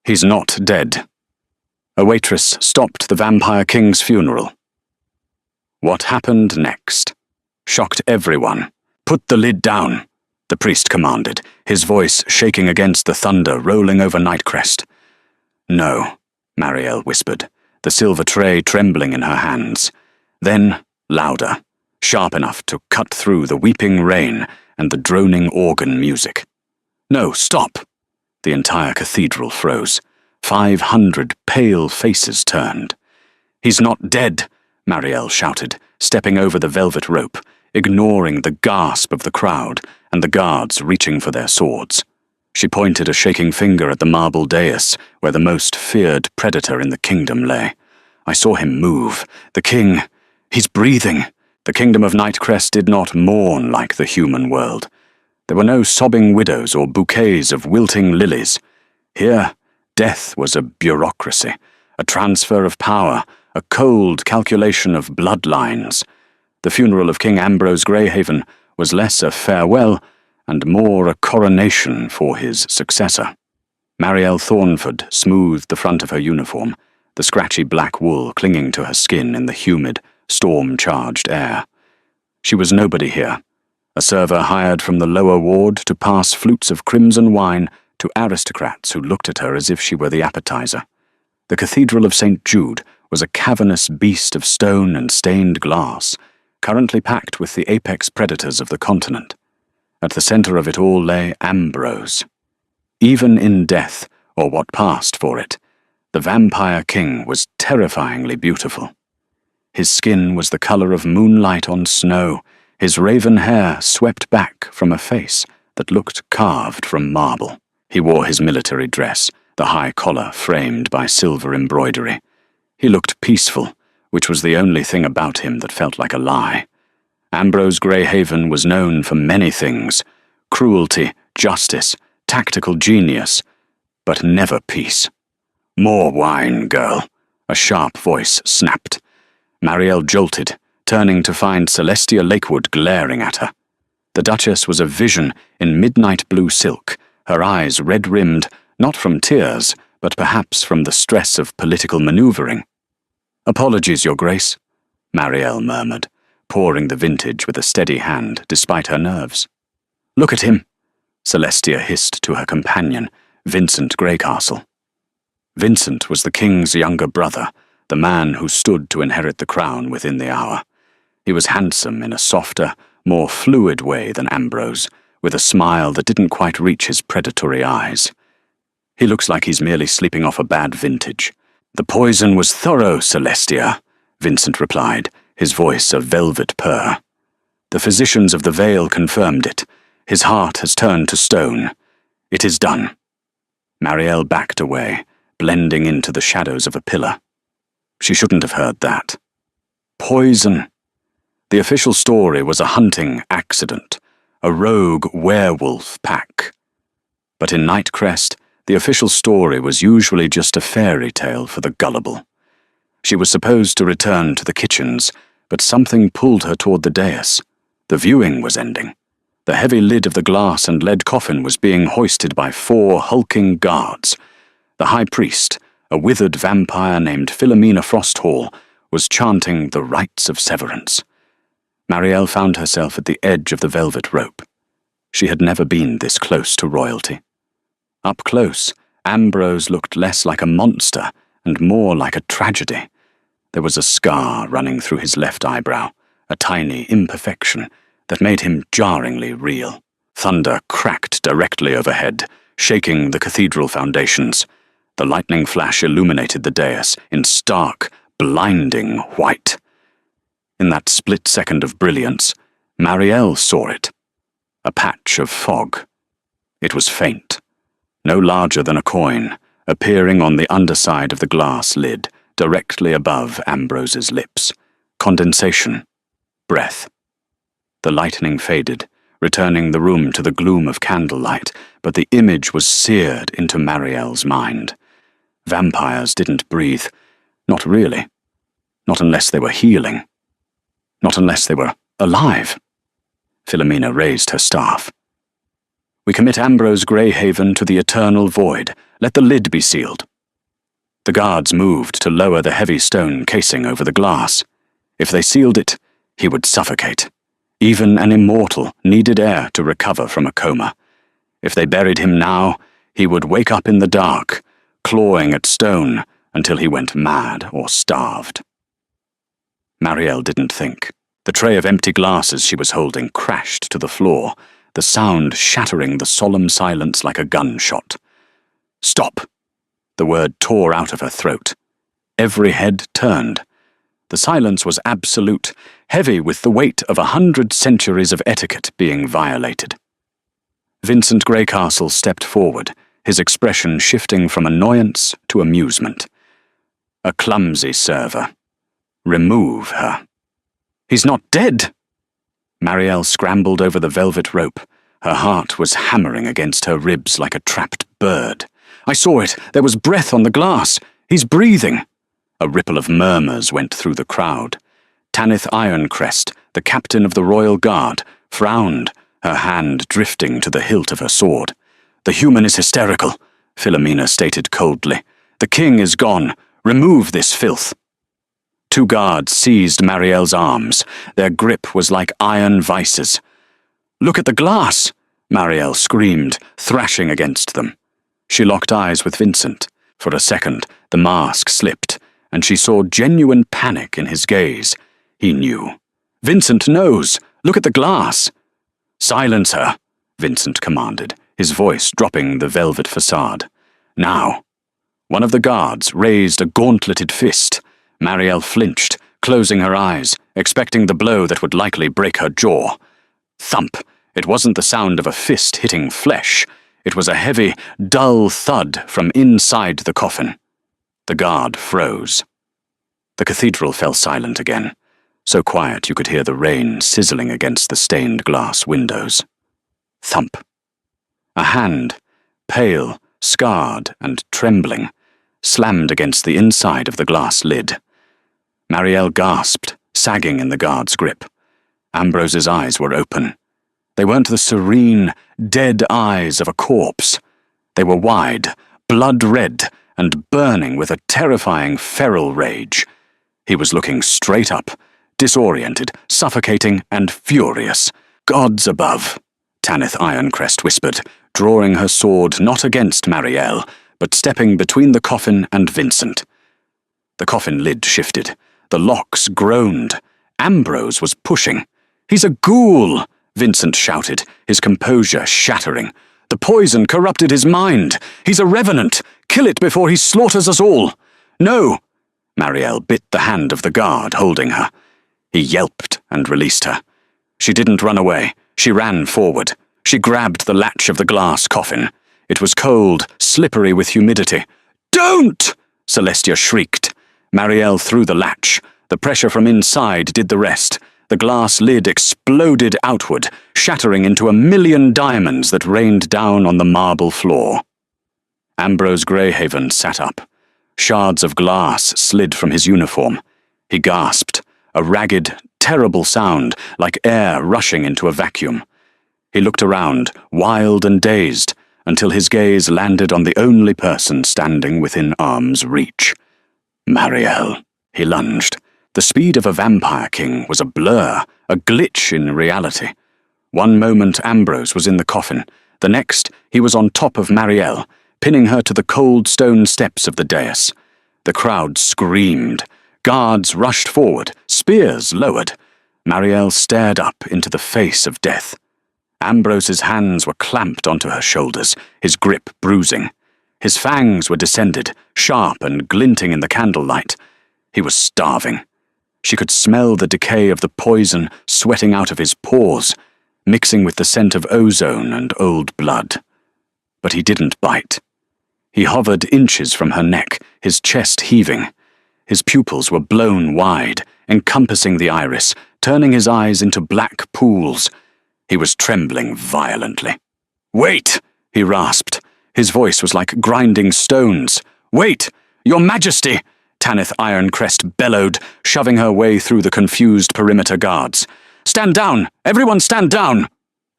He's not dead. A waitress stopped the Vampire King's funeral. What happened next shocked everyone. "Put the lid down," the priest commanded, his voice shaking against the thunder rolling over Nightcrest. "No," Marielle whispered, the silver tray trembling in her hands. Then, louder, sharp enough to cut through the weeping rain and the droning organ music. "No, stop!" The entire cathedral froze. 500 pale faces turned. "He's not dead," Marielle shouted, stepping over the velvet rope, ignoring the gasp of the crowd and the guards reaching for their swords. She pointed a shaking finger at the marble dais where the most feared predator in the kingdom lay. "I saw him move. The king, he's breathing." The kingdom of Nightcrest did not mourn like the human world. There were no sobbing widows or bouquets of wilting lilies. Here, death was a bureaucracy, a transfer of power, a cold calculation of bloodlines. The funeral of King Ambrose Greyhaven was less a farewell and more a coronation for his successor. Marielle Thornford smoothed the front of her uniform, the scratchy black wool clinging to her skin in the humid, storm-charged air. She was nobody here, a server hired from the lower ward to pass flutes of crimson wine to aristocrats who looked at her as if she were the appetizer. The Cathedral of St. Jude was a cavernous beast of stone and stained glass, currently packed with the apex predators of the continent. At the center of it all lay Ambrose. Even in death, or what passed for it, the Vampire King was terrifyingly beautiful. His skin was the color of moonlight on snow, his raven hair swept back from a face that looked carved from marble. He wore his military dress, the high collar framed by silver embroidery. He looked peaceful, which was the only thing about him that felt like a lie. Ambrose Greyhaven was known for many things: cruelty, justice, tactical genius, but never peace. "More wine, girl," a sharp voice snapped. Marielle jolted, turning to find Celestia Lakewood glaring at her. The Duchess was a vision in midnight blue silk, her eyes red-rimmed, not from tears, but perhaps from the stress of political maneuvering. "Apologies, Your Grace," Marielle murmured, pouring the vintage with a steady hand despite her nerves. "Look at him," Celestia hissed to her companion, Vincent Greycastle. Vincent was the king's younger brother, the man who stood to inherit the crown within the hour. He was handsome in a softer, more fluid way than Ambrose, with a smile that didn't quite reach his predatory eyes. "He looks like he's merely sleeping off a bad vintage." "The poison was thorough, Celestia," Vincent replied, his voice a velvet purr. "The physicians of the Vale confirmed it. His heart has turned to stone. It is done." Marielle backed away, blending into the shadows of a pillar. She shouldn't have heard that. Poison. The official story was a hunting accident, a rogue werewolf pack. But in Nightcrest, the official story was usually just a fairy tale for the gullible. She was supposed to return to the kitchens, but something pulled her toward the dais. The viewing was ending. The heavy lid of the glass and lead coffin was being hoisted by 4 hulking guards. The high priest, a withered vampire named Philomena Frosthall, was chanting the rites of severance. Marielle found herself at the edge of the velvet rope. She had never been this close to royalty. Up close, Ambrose looked less like a monster and more like a tragedy. There was a scar running through his left eyebrow, a tiny imperfection that made him jarringly real. Thunder cracked directly overhead, shaking the cathedral foundations. The lightning flash illuminated the dais in stark, blinding white. In that split second of brilliance, Marielle saw it. A patch of fog. It was faint, no larger than a coin, appearing on the underside of the glass lid, directly above Ambrose's lips. Condensation. Breath. The lightning faded, returning the room to the gloom of candlelight, but the image was seared into Marielle's mind. Vampires didn't breathe. Not really. Not unless they were healing. Not unless they were alive. Philomena raised her staff. "We commit Ambrose Greyhaven to the eternal void, Let the lid be sealed. The guards moved to lower the heavy stone casing over the glass. If they sealed it, he would suffocate. Even an immortal needed air to recover from a coma. If they buried him now, he would wake up in the dark, clawing at stone until he went mad or starved. Marielle didn't think. The tray of empty glasses she was holding crashed to the floor, the sound shattering the solemn silence like a gunshot. "Stop!" The word tore out of her throat. Every head turned. The silence was absolute, heavy with the weight of 100 centuries of etiquette being violated. Vincent Greycastle stepped forward, his expression shifting from annoyance to amusement. A clumsy server. Remove her. "He's not dead!" Marielle scrambled over the velvet rope. Her heart was hammering against her ribs like a trapped bird. "I saw it. There was breath on the glass. He's breathing." A ripple of murmurs went through the crowd. Tanith Ironcrest, the captain of the Royal Guard, frowned, her hand drifting to the hilt of her sword. "The human is hysterical," Philomena stated coldly. "The king is gone. Remove this filth." Two guards seized Marielle's arms. Their grip was like iron vices. "Look at the glass!" Marielle screamed, thrashing against them. She locked eyes with Vincent. For a second, the mask slipped, and she saw genuine panic in his gaze. He knew. "Vincent knows! Look at the glass!" "Silence her," Vincent commanded, his voice dropping the velvet facade. "Now." One of the guards raised a gauntleted fist. Marielle flinched, closing her eyes, expecting the blow that would likely break her jaw. Thump! It wasn't the sound of a fist hitting flesh. It was a heavy, dull thud from inside the coffin. The guard froze. The cathedral fell silent again, so quiet you could hear the rain sizzling against the stained glass windows. Thump. A hand, pale, scarred, and trembling, slammed against the inside of the glass lid. Marielle gasped, sagging in the guard's grip. Ambrose's eyes were open. They weren't the serene, dead eyes of a corpse. They were wide, blood-red, and burning with a terrifying feral rage. He was looking straight up, disoriented, suffocating, and furious. "Gods above," Tanith Ironcrest whispered, drawing her sword not against Marielle, but stepping between the coffin and Vincent. The coffin lid shifted. The locks groaned. Ambrose was pushing. "He's a ghoul!" Vincent shouted, his composure shattering. "The poison corrupted his mind. He's a revenant. Kill it before he slaughters us all." "No!" Marielle bit the hand of the guard holding her. He yelped and released her. She didn't run away. She ran forward. She grabbed the latch of the glass coffin. It was cold, slippery with humidity. "Don't!" Celestia shrieked. Marielle threw the latch. The pressure from inside did the rest. The glass lid exploded outward, shattering into a million diamonds that rained down on the marble floor. Ambrose Greyhaven sat up. Shards of glass slid from his uniform. He gasped, a ragged, terrible sound, like air rushing into a vacuum. He looked around, wild and dazed, until his gaze landed on the only person standing within arm's reach. "Marielle," he lunged. The speed of a vampire king was a blur, a glitch in reality. One moment Ambrose was in the coffin. The next, he was on top of Marielle, pinning her to the cold stone steps of the dais. The crowd screamed. Guards rushed forward, spears lowered. Marielle stared up into the face of death. Ambrose's hands were clamped onto her shoulders, his grip bruising. His fangs were descended, sharp and glinting in the candlelight. He was starving. She could smell the decay of the poison sweating out of his pores, mixing with the scent of ozone and old blood. But he didn't bite. He hovered inches from her neck, his chest heaving. His pupils were blown wide, encompassing the iris, turning his eyes into black pools. He was trembling violently. "Wait!" he rasped. His voice was like grinding stones. "Wait! Your Majesty!" Tanith Ironcrest bellowed, shoving her way through the confused perimeter guards. "Stand down! Everyone stand down!"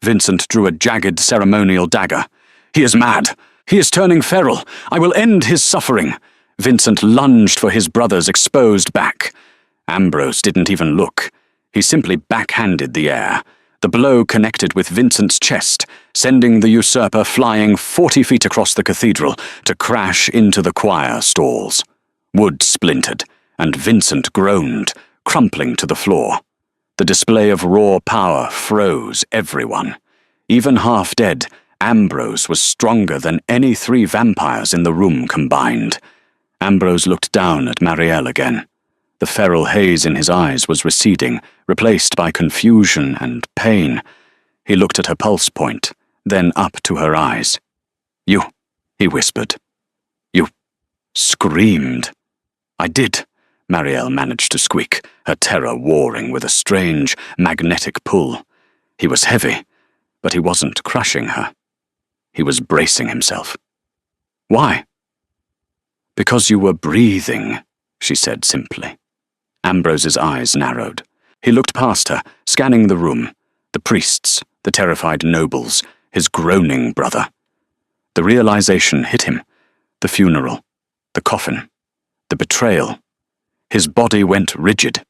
Vincent drew a jagged ceremonial dagger. "He is mad. He is turning feral. I will end his suffering. Vincent lunged for his brother's exposed back. Ambrose didn't even look. He simply backhanded the air. The blow connected with Vincent's chest, sending the usurper flying 40 feet across the cathedral to crash into the choir stalls. Wood splintered, and Vincent groaned, crumpling to the floor. The display of raw power froze everyone. Even half dead, Ambrose was stronger than any 3 vampires in the room combined. Ambrose looked down at Marielle again. The feral haze in his eyes was receding, replaced by confusion and pain. He looked at her pulse point, then up to her eyes. "You," he whispered. "You screamed." "I did," Marielle managed to squeak, her terror warring with a strange, magnetic pull. He was heavy, but he wasn't crushing her. He was bracing himself. "Why?" "Because you were breathing," she said simply. Ambrose's eyes narrowed. He looked past her, scanning the room, the priests, the terrified nobles, his groaning brother. The realization hit him. The funeral, the coffin, the betrayal. His body went rigid.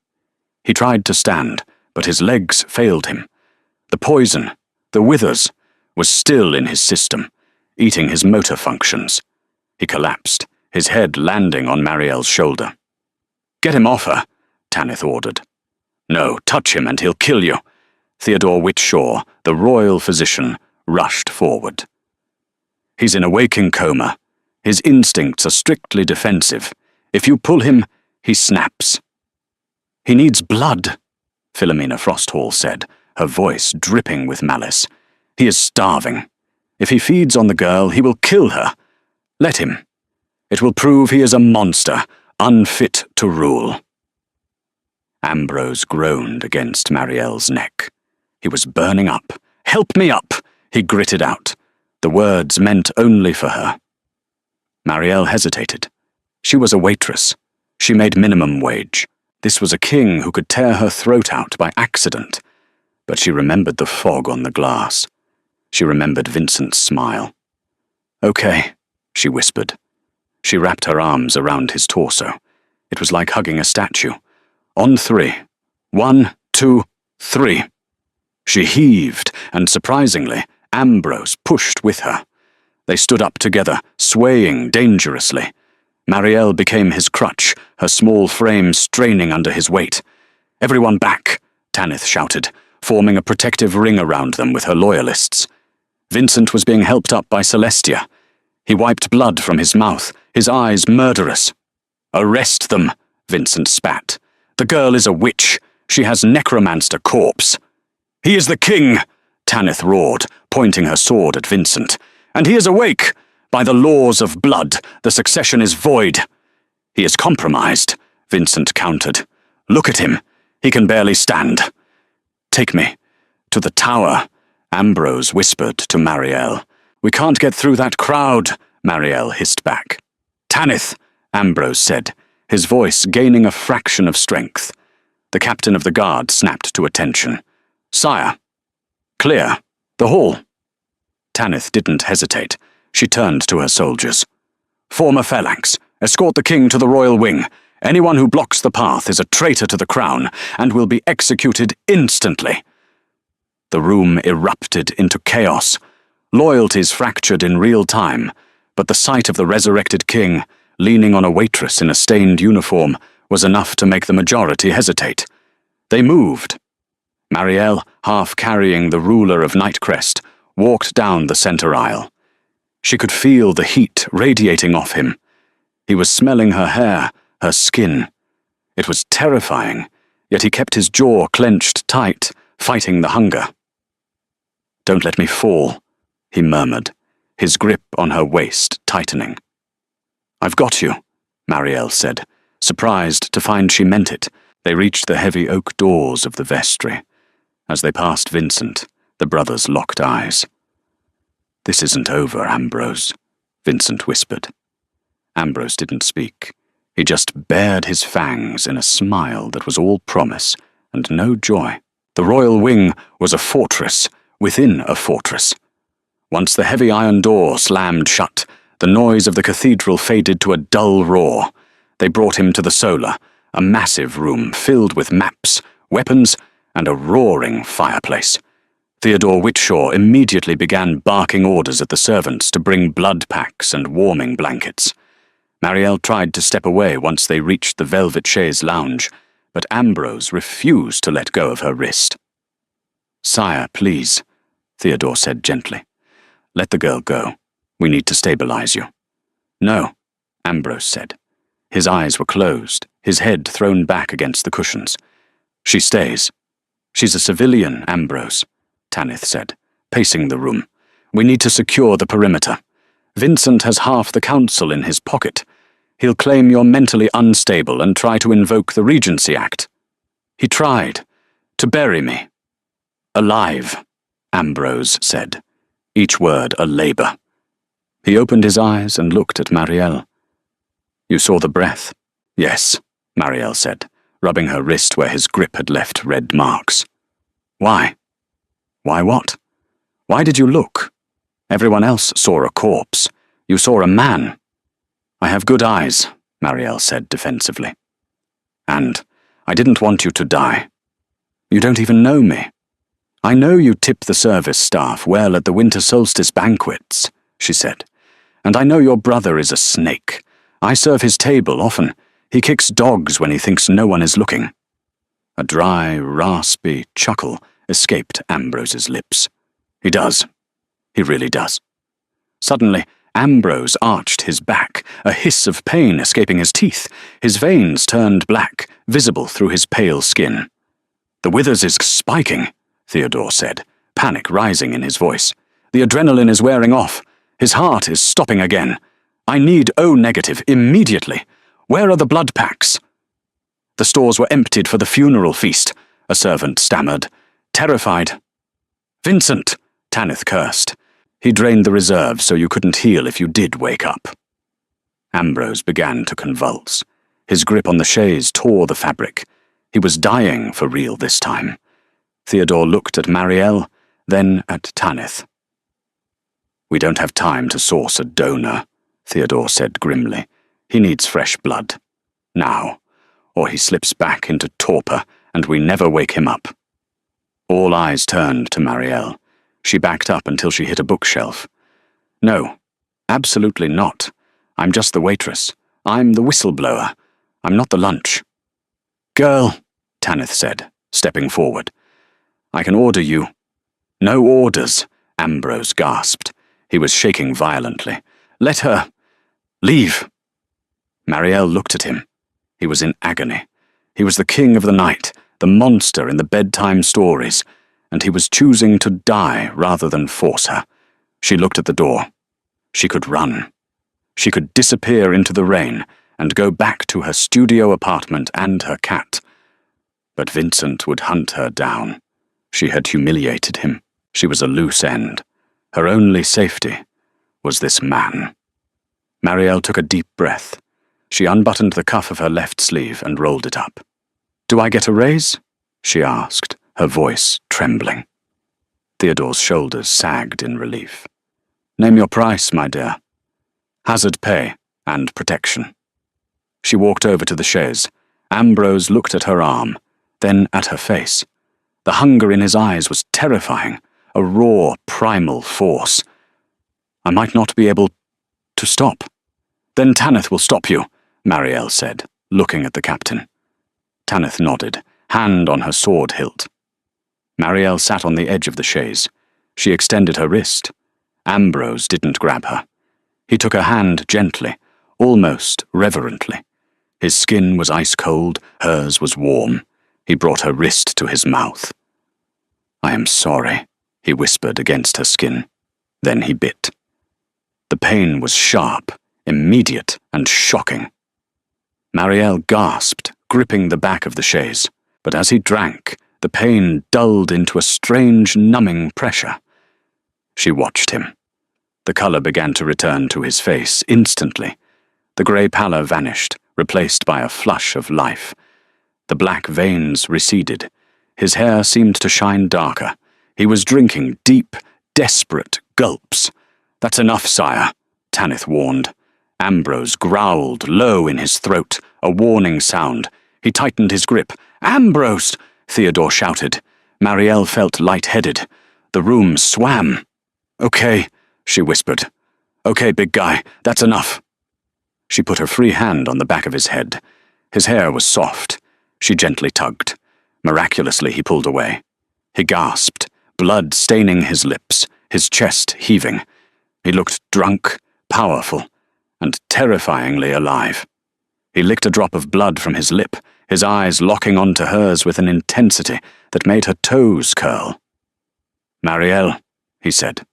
He tried to stand, but his legs failed him. The poison, the withers, was still in his system, eating his motor functions. He collapsed, his head landing on Marielle's shoulder. "Get him off her," Tanith ordered. "No, touch him and he'll kill you." Theodore Whitshaw, the royal physician, rushed forward. "He's in a waking coma. His instincts are strictly defensive. If you pull him, he snaps." "He needs blood," Philomena Frosthall said, her voice dripping with malice. "He is starving. If he feeds on the girl, he will kill her. Let him. It will prove he is a monster, unfit to rule." Ambrose groaned against Marielle's neck. He was burning up. "Help me up," he gritted out. The words meant only for her. Marielle hesitated. She was a waitress. She made minimum wage. This was a king who could tear her throat out by accident. But she remembered the fog on the glass. She remembered Vincent's smile. "Okay," she whispered. She wrapped her arms around his torso. It was like hugging a statue. On 3. 1, 2, 3. She heaved, and surprisingly, Ambrose pushed with her. They stood up together, swaying dangerously. Marielle became his crutch, her small frame straining under his weight. "Everyone back," Tanith shouted, forming a protective ring around them with her loyalists. Vincent was being helped up by Celestia. He wiped blood from his mouth, his eyes murderous. "Arrest them," Vincent spat. "The girl is a witch. She has necromancer corpse." "He is the king," Tanith roared, pointing her sword at Vincent. "And he is awake. By the laws of blood, the succession is void." "He is compromised," Vincent countered. "Look at him. He can barely stand." "Take me. To the tower," Ambrose whispered to Marielle. "We can't get through that crowd," Marielle hissed back. "Tanith," Ambrose said, his voice gaining a fraction of strength. The captain of the guard snapped to attention. "Sire." "Clear. The hall." Tanith didn't hesitate. She turned to her soldiers. "Form a phalanx. Escort the king to the royal wing. Anyone who blocks the path is a traitor to the crown and will be executed instantly." The room erupted into chaos. Loyalties fractured in real time, but the sight of the resurrected king, leaning on a waitress in a stained uniform, was enough to make the majority hesitate. They moved. Marielle, half carrying the ruler of Nightcrest, walked down the center aisle. She could feel the heat radiating off him. He was smelling her hair, her skin. It was terrifying, yet he kept his jaw clenched tight, fighting the hunger. "Don't let me fall," he murmured, his grip on her waist tightening. "I've got you," Marielle said, surprised to find she meant it. They reached the heavy oak doors of the vestry. As they passed Vincent, the brothers locked eyes. "This isn't over, Ambrose," Vincent whispered. Ambrose didn't speak. He just bared his fangs in a smile that was all promise and no joy. The royal wing was a fortress within a fortress. Once the heavy iron door slammed shut, the noise of the cathedral faded to a dull roar. They brought him to the solar, a massive room filled with maps, weapons, and a roaring fireplace. Theodore Whitshaw immediately began barking orders at the servants to bring blood packs and warming blankets. Marielle tried to step away once they reached the velvet chaise lounge, but Ambrose refused to let go of her wrist. "Sire, please," Theodore said gently. "Let the girl go. We need to stabilize you." "No," Ambrose said. His eyes were closed, his head thrown back against the cushions. "She stays." "She's a civilian, Ambrose," Tanith said, pacing the room. "We need to secure the perimeter. Vincent has half the council in his pocket. He'll claim you're mentally unstable and try to invoke the Regency Act. He tried to bury me." "Alive," Ambrose said, each word a labor. He opened his eyes and looked at Marielle. "You saw the breath?" "Yes," Marielle said, rubbing her wrist where his grip had left red marks. "Why?" "Why what? Why did you look? Everyone else saw a corpse. You saw a man." "I have good eyes," Marielle said defensively. "And I didn't want you to die. You don't even know me." "I know you tip the service staff well at the winter solstice banquets," she said. "And I know your brother is a snake. I serve his table often. He kicks dogs when he thinks no one is looking." A dry, raspy chuckle escaped Ambrose's lips. "He does. He really does." Suddenly, Ambrose arched his back, a hiss of pain escaping his teeth. His veins turned black, visible through his pale skin. "The Withers is spiking," Theodore said, panic rising in his voice. "The adrenaline is wearing off. His heart is stopping again. I need O negative immediately. Where are the blood packs?" "The stores were emptied for the funeral feast," a servant stammered, terrified. "Vincent," Tanith cursed. "He drained the reserve so you couldn't heal if you did wake up." Ambrose began to convulse. His grip on the chaise tore the fabric. He was dying for real this time. Theodore looked at Marielle, then at Tanith. "We don't have time to source a donor," Theodore said grimly. "He needs fresh blood. Now, or he slips back into torpor and we never wake him up." All eyes turned to Marielle. She backed up until she hit a bookshelf. "No, absolutely not. I'm just the waitress. I'm the whistleblower. I'm not the lunch." "Girl," Tanith said, stepping forward. "I can order you." "No orders," Ambrose gasped. He was shaking violently. "Let her leave." Marielle looked at him. He was in agony. He was the king of the night, the monster in the bedtime stories, and he was choosing to die rather than force her. She looked at the door. She could run. She could disappear into the rain and go back to her studio apartment and her cat. But Vincent would hunt her down. She had humiliated him. She was a loose end. Her only safety was this man. Marielle took a deep breath. She unbuttoned the cuff of her left sleeve and rolled it up. "Do I get a raise?" she asked, her voice trembling. Theodore's shoulders sagged in relief. "Name your price, my dear." "Hazard pay and protection." She walked over to the chaise. Ambrose looked at her arm, then at her face. The hunger in his eyes was terrifying, a raw, primal force. "I might not be able to stop." "Then Tanith will stop you," Marielle said, looking at the captain. Tanith nodded, hand on her sword hilt. Marielle sat on the edge of the chaise. She extended her wrist. Ambrose didn't grab her. He took her hand gently, almost reverently. His skin was ice-cold, hers was warm. He brought her wrist to his mouth. "I am sorry," he whispered against her skin. Then he bit. The pain was sharp, immediate, and shocking. Marielle gasped, gripping the back of the chaise, but as he drank, the pain dulled into a strange, numbing pressure. She watched him. The colour began to return to his face instantly. The grey pallor vanished, replaced by a flush of life. The black veins receded. His hair seemed to shine darker. He was drinking deep, desperate, gulps. "That's enough, sire," Tanith warned. Ambrose growled low in his throat, a warning sound. He tightened his grip. "Ambrose!" Theodore shouted. Marielle felt light-headed. The room swam. "Okay," she whispered. "Okay, big guy, that's enough." She put her free hand on the back of his head. His hair was soft. She gently tugged. Miraculously, he pulled away. He gasped, blood staining his lips, his chest heaving. He looked drunk, powerful, and terrifyingly alive. He licked a drop of blood from his lip, his eyes locking onto hers with an intensity that made her toes curl. "Marielle," he said.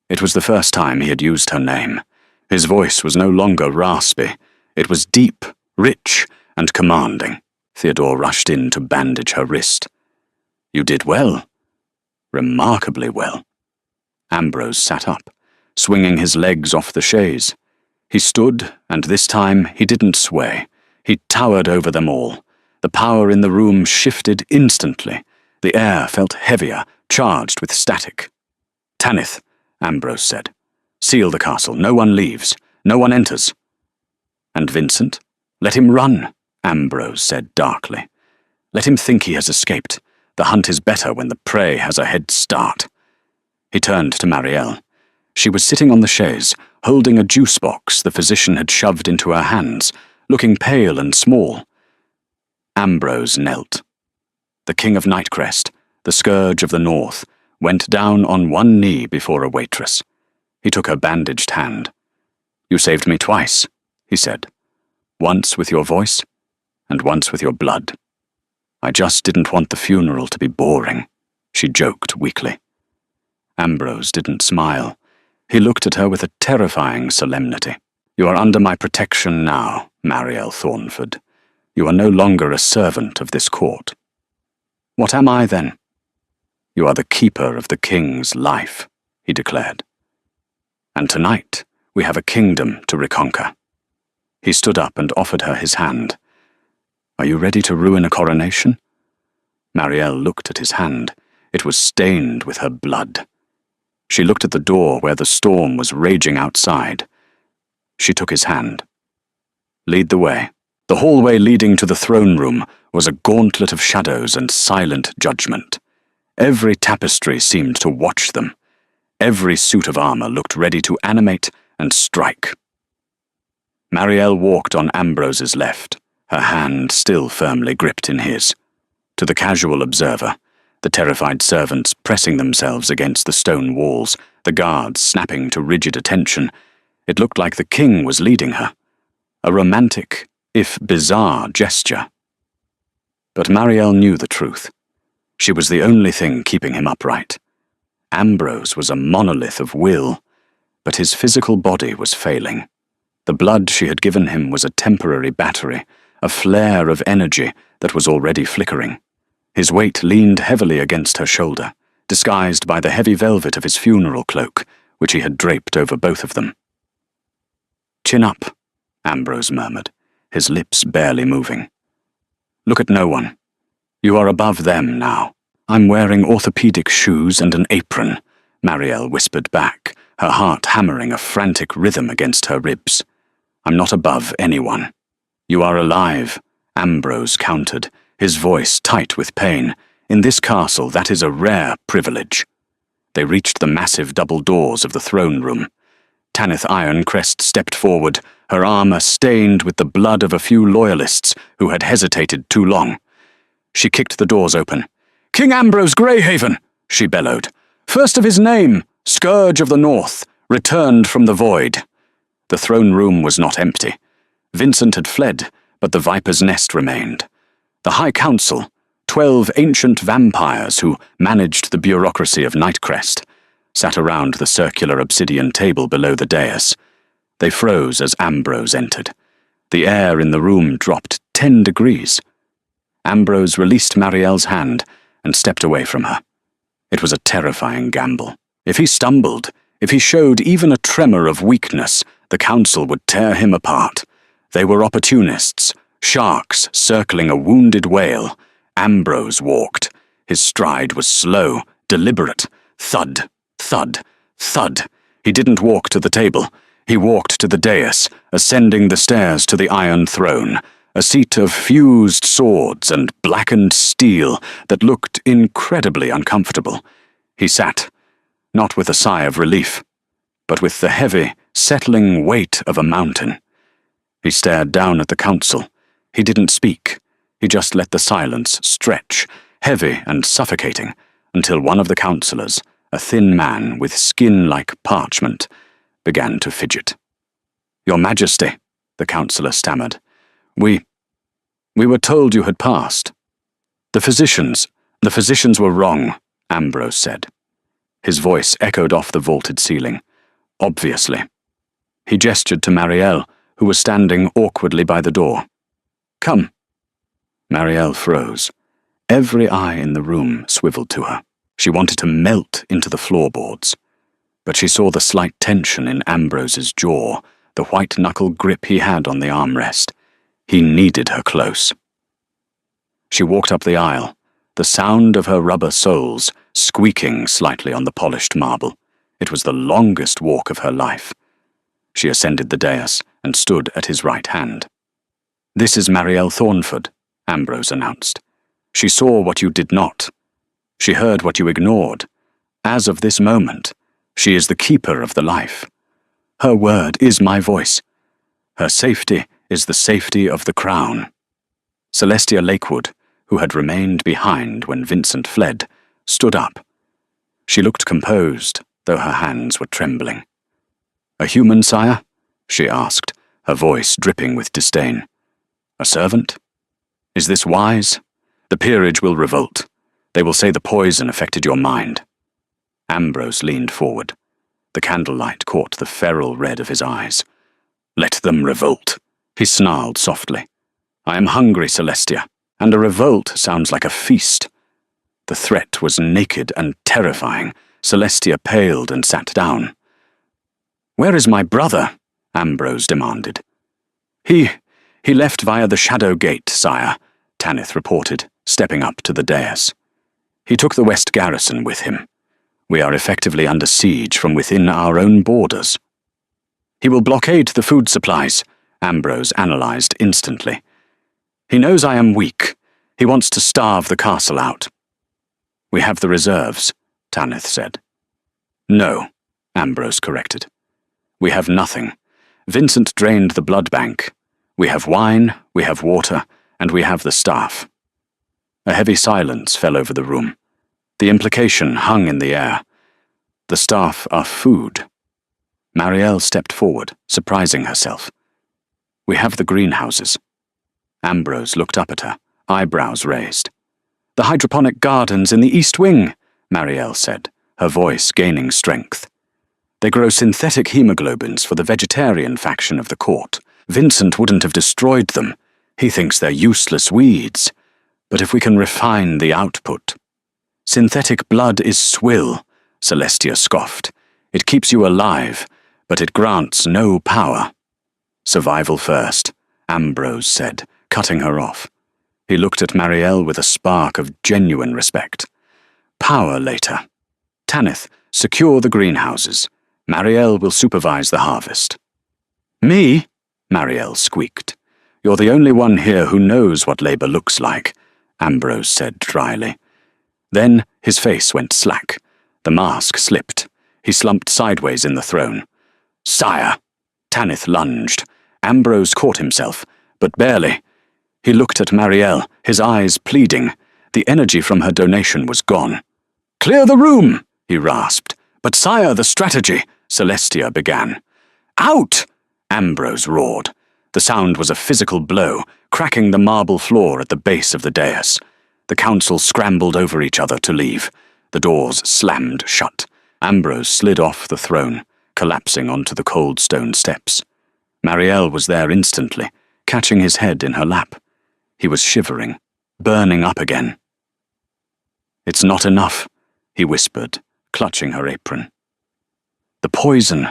It was the first time he had used her name. His voice was no longer raspy. It was deep, rich, and commanding. Theodore rushed in to bandage her wrist. "You did well. Remarkably well." Ambrose sat up, swinging his legs off the chaise. He stood, and this time he didn't sway. He towered over them all. The power in the room shifted instantly. The air felt heavier, charged with static. "Tanith," Ambrose said. "Seal the castle. No one leaves. No one enters." "And Vincent? Let him run," Ambrose said darkly. "Let him think he has escaped. The hunt is better when the prey has a head start." He turned to Marielle. She was sitting on the chaise, holding a juice box the physician had shoved into her hands, looking pale and small. Ambrose knelt. The King of Nightcrest, the scourge of the north, went down on one knee before a waitress. He took her bandaged hand. "You saved me twice," he said. "Once with your voice, and once with your blood. I just didn't want the funeral to be boring," she joked weakly. Ambrose didn't smile. He looked at her with a terrifying solemnity. "You are under my protection now, Marielle Thornford. You are no longer a servant of this court." "What am I, then?" "You are the keeper of the king's life," he declared. "And tonight we have a kingdom to reconquer." He stood up and offered her his hand. "Are you ready to ruin a coronation?" Marielle looked at his hand. It was stained with her blood. She looked at the door where the storm was raging outside. She took his hand. "Lead the way." The hallway leading to the throne room was a gauntlet of shadows and silent judgment. Every tapestry seemed to watch them. Every suit of armor looked ready to animate and strike. Marielle walked on Ambrose's left, her hand still firmly gripped in his. To the casual observer, the terrified servants pressing themselves against the stone walls, the guards snapping to rigid attention, it looked like the king was leading her. A romantic, if bizarre, gesture. But Marielle knew the truth. She was the only thing keeping him upright. Ambrose was a monolith of will, but his physical body was failing. The blood she had given him was a temporary battery, a flare of energy that was already flickering. His weight leaned heavily against her shoulder, disguised by the heavy velvet of his funeral cloak, which he had draped over both of them. "Chin up," Ambrose murmured, his lips barely moving. "Look at no one. You are above them now." "I'm wearing orthopedic shoes and an apron," Marielle whispered back, her heart hammering a frantic rhythm against her ribs. "I'm not above anyone." "You are alive," Ambrose countered, his voice tight with pain. "In this castle, that is a rare privilege." They reached the massive double doors of the throne room. Tanith Ironcrest stepped forward, her armor stained with the blood of a few loyalists who had hesitated too long. She kicked the doors open. "King Ambrose Greyhaven!" she bellowed. "First of his name, Scourge of the North, returned from the void." The throne room was not empty. Vincent had fled, but the Viper's Nest remained. The High Council, 12 ancient vampires who managed the bureaucracy of Nightcrest, sat around the circular obsidian table below the dais. They froze as Ambrose entered. The air in the room dropped 10 degrees. Ambrose released Marielle's hand and stepped away from her. It was a terrifying gamble. If he stumbled, if he showed even a tremor of weakness, the council would tear him apart. They were opportunists, sharks circling a wounded whale. Ambrose walked. His stride was slow, deliberate. Thud, thud, Thud! He didn't walk to the table. He walked to the dais, ascending the stairs to the Iron Throne, a seat of fused swords and blackened steel that looked incredibly uncomfortable. He sat, not with a sigh of relief, but with the heavy, settling weight of a mountain. He stared down at the council. He didn't speak. He just let the silence stretch, heavy and suffocating, until one of the councillors, a thin man with skin like parchment, began to fidget. "Your Majesty," the councillor stammered, We were told you had passed." The physicians were wrong," Ambrose said. His voice echoed off the vaulted ceiling. "Obviously." He gestured to Marielle, who was standing awkwardly by the door. "Come." Marielle froze. Every eye in the room swiveled to her. She wanted to melt into the floorboards. But she saw the slight tension in Ambrose's jaw, the white-knuckle grip he had on the armrest. He needed her close. She walked up the aisle, the sound of her rubber soles squeaking slightly on the polished marble. It was the longest walk of her life. She ascended the dais and stood at his right hand. "This is Marielle Thornford," Ambrose announced. "She saw what you did not. She heard what you ignored. As of this moment, she is the keeper of the life. Her word is my voice. Her safety is the safety of the crown." Celestia Lakewood, who had remained behind when Vincent fled, stood up. She looked composed, though her hands were trembling. "A human, sire?" she asked, her voice dripping with disdain. "A servant? Is this wise? The peerage will revolt. They will say the poison affected your mind." Ambrose leaned forward. The candlelight caught the feral red of his eyes. "Let them revolt," he snarled softly. "I am hungry, Celestia, and a revolt sounds like a feast." The threat was naked and terrifying. Celestia paled and sat down. "Where is my brother?" Ambrose demanded. He left via the Shadow Gate, sire," Tanith reported, stepping up to the dais. "He took the West Garrison with him. We are effectively under siege from within our own borders." "He will blockade the food supplies," Ambrose analyzed instantly. "He knows I am weak. He wants to starve the castle out." "We have the reserves," Tanith said. "No," Ambrose corrected. "We have nothing. Vincent drained the blood bank. We have wine, we have water, and we have the staff." A heavy silence fell over the room. The implication hung in the air. The staff are food. Marielle stepped forward, surprising herself. "We have the greenhouses." Ambrose looked up at her, eyebrows raised. "The hydroponic gardens in the East Wing," Marielle said, her voice gaining strength. "They grow synthetic hemoglobins for the vegetarian faction of the court. Vincent wouldn't have destroyed them. He thinks they're useless weeds. But if we can refine the output—" "Synthetic blood is swill," Celestia scoffed. "It keeps you alive, but it grants no power." "Survival first," Ambrose said, cutting her off. He looked at Marielle with a spark of genuine respect. "Power later. Tanith, secure the greenhouses. Marielle will supervise the harvest." "Me?" Marielle squeaked. "You're the only one here who knows what labor looks like," Ambrose said dryly. Then his face went slack. The mask slipped. He slumped sideways in the throne. "Sire!" Tanith lunged. Ambrose caught himself, but barely. He looked at Marielle, his eyes pleading. The energy from her donation was gone. "Clear the room!" he rasped. "But sire, the strategy," Celestia began. "Out!" Ambrose roared. The sound was a physical blow, cracking the marble floor at the base of the dais. The council scrambled over each other to leave. The doors slammed shut. Ambrose slid off the throne, collapsing onto the cold stone steps. Marielle was there instantly, catching his head in her lap. He was shivering, burning up again. "It's not enough," he whispered, clutching her apron. "The poison.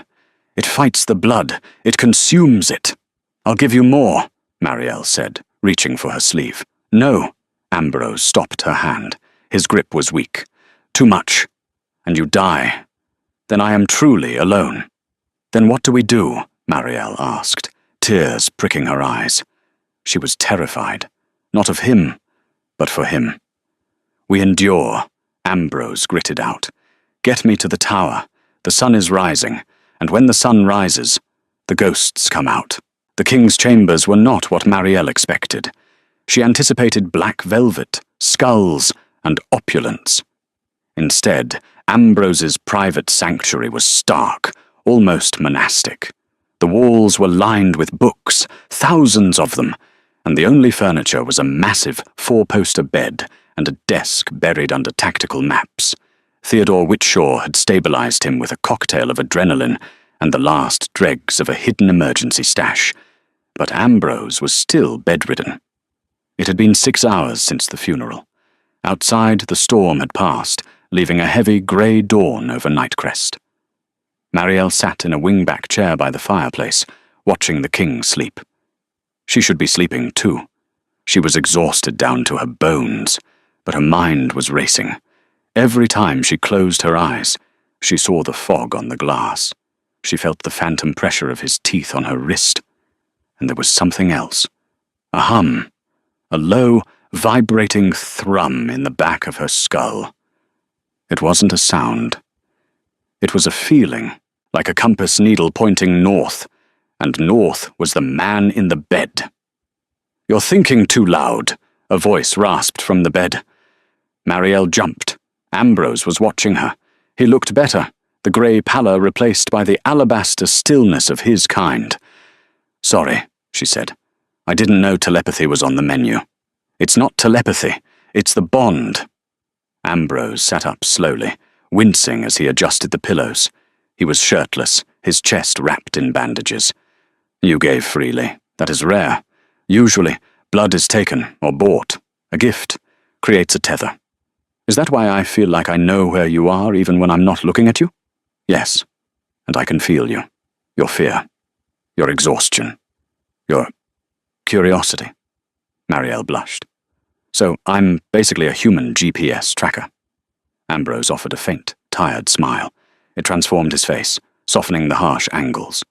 It fights the blood. It consumes it." "I'll give you more," Marielle said, reaching for her sleeve. "No." Ambrose stopped her hand. His grip was weak. "Too much. And you die. Then I am truly alone. Then what do we do? Marielle asked, tears pricking her eyes. She was terrified, not of him, but for him. We endure, Ambrose gritted out. Get me to the tower. The sun is rising, and when the sun rises, the ghosts come out. The king's chambers were not what Marielle expected. She anticipated black velvet, skulls, and opulence. Instead, Ambrose's private sanctuary was stark, almost monastic. The walls were lined with books, thousands of them, and the only furniture was a massive four-poster bed and a desk buried under tactical maps. Theodore Whitshaw had stabilized him with a cocktail of adrenaline and the last dregs of a hidden emergency stash, but Ambrose was still bedridden. It had been 6 hours since the funeral. Outside, the storm had passed, leaving a heavy grey dawn over Nightcrest. Marielle sat in a wing-back chair by the fireplace, watching the king sleep. She should be sleeping too. She was exhausted down to her bones, but her mind was racing. Every time she closed her eyes, she saw the fog on the glass. She felt the phantom pressure of his teeth on her wrist. And there was something else. A hum. A low, vibrating thrum in the back of her skull. It wasn't a sound. It was a feeling, like a compass needle pointing north, and north was the man in the bed. "You're thinking too loud," a voice rasped from the bed. Marielle jumped. Ambrose was watching her. He looked better, the grey pallor replaced by the alabaster stillness of his kind. "Sorry," she said. "I didn't know telepathy was on the menu." "It's not telepathy, it's the bond." Ambrose sat up slowly, wincing as he adjusted the pillows. He was shirtless, his chest wrapped in bandages. "You gave freely. That is rare. Usually, blood is taken or bought. A gift creates a tether. Is that why I feel like I know where you are even when I'm not looking at you? Yes, and I can feel you. Your fear. Your exhaustion. Your curiosity." Marielle blushed. "So I'm basically a human GPS tracker." Ambrose offered a faint, tired smile. It transformed his face, softening the harsh angles.